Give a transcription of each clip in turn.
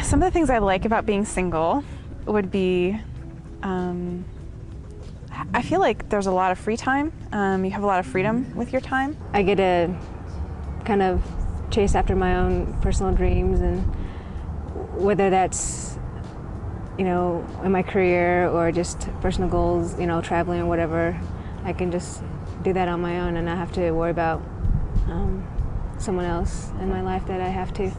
Some of the things I like about being single would be, I feel like there's a lot of free time. You have a lot of freedom with your time. I get to kind of chase after my own personal dreams, and whether that's, you know, in my career or just personal goals, you know, traveling or whatever, I can just do that on my own and not have to worry about someone else in my life that I have to.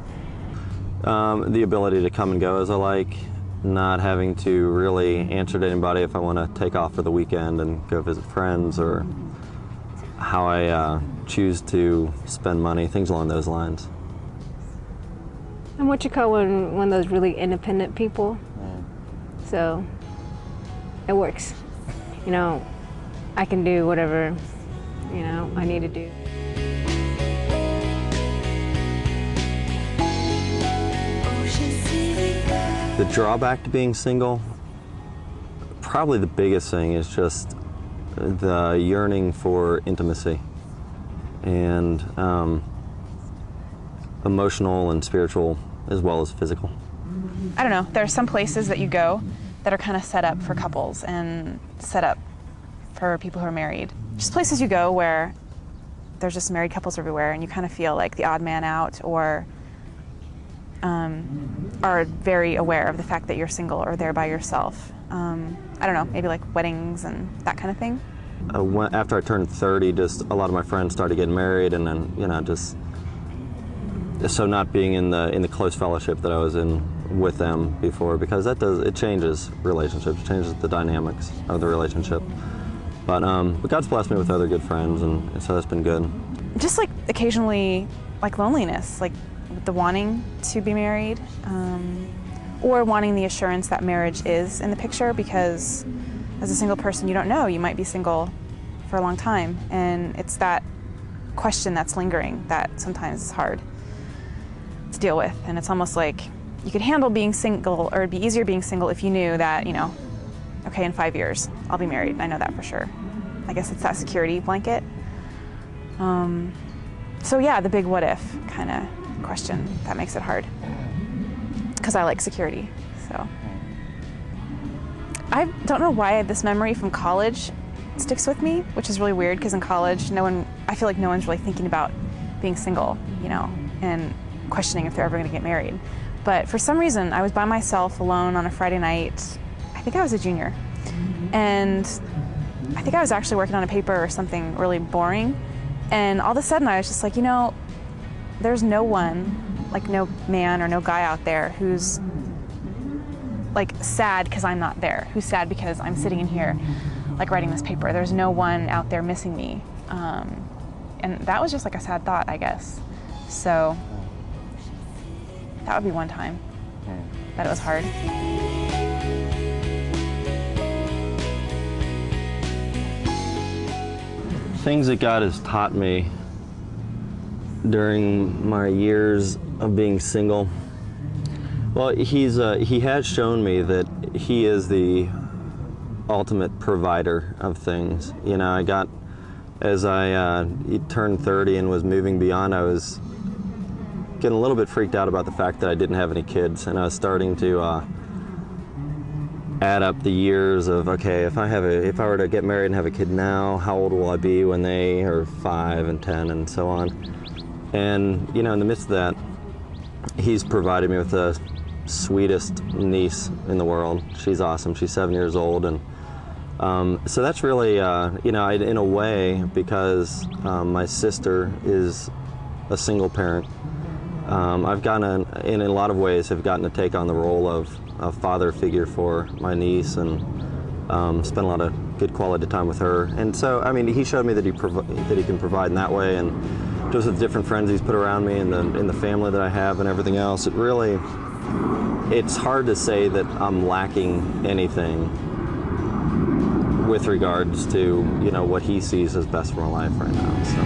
The ability to come and go as I like, not having to really answer to anybody if I want to take off for the weekend and go visit friends, or how I choose to spend money, things along those lines. I'm what you call one of those really independent people, so it works. You know, I can do whatever, you know, I need to do. The drawback to being single, probably the biggest thing, is just the yearning for intimacy and emotional and spiritual as well as physical. I don't know, there are some places that you go that are kind of set up for couples and set up for people who are married. Just places you go where there's just married couples everywhere and you kind of feel like the odd man out, or are very aware of the fact that you're single or there by yourself. I don't know, maybe like weddings and that kind of thing. After I turned 30, just a lot of my friends started getting married, and then, you know, just so not being in the close fellowship that I was in with them before, because it changes relationships, it changes the dynamics of the relationship. But God's blessed me with other good friends, and so that's been good. Just like occasionally, like loneliness, like the wanting to be married, or wanting the assurance that marriage is in the picture, because as a single person you don't know, you might be single for a long time, and it's that question that's lingering that sometimes is hard to deal with. And it's almost like you could handle being single, or it'd be easier being single if you knew that, you know, okay, in 5 years I'll be married, and I know that for sure. I guess it's that security blanket. So yeah, the big what if kind of question, that makes it hard, because I like security. So I don't know why this memory from college sticks with me, which is really weird, because in college I feel like no one's really thinking about being single, you know, and questioning if they're ever going to get married. But for some reason I was by myself alone on a Friday night. I think I was a junior, and I think I was actually working on a paper or something really boring, and all of a sudden I was just like, you know, there's no one, like no man or no guy out there who's like sad because I'm not there, who's sad because I'm sitting in here like writing this paper. There's no one out there missing me. And that was just like a sad thought, I guess. So that would be one time that it was hard. Things that God has taught me during my years of being single. Well, he has shown me that he is the ultimate provider of things. You know, as I turned 30 and was moving beyond, I was getting a little bit freaked out about the fact that I didn't have any kids, and I was starting to add up the years of, okay, if I were to get married and have a kid now, how old will I be when they are 5 and 10 and so on? And, you know, in the midst of that, he's provided me with the sweetest niece in the world. She's awesome. She's 7 years old, and so that's really, you know, in a way, because my sister is a single parent, I've gotten, in a lot of ways, have gotten to take on the role of a father figure for my niece, and spent a lot of good quality time with her. And so, I mean, he showed me that he can provide in that way, and just with different friends he's put around me, and in the family that I have and everything else, it's hard to say that I'm lacking anything with regards to, you know, what he sees as best for my life right now. So.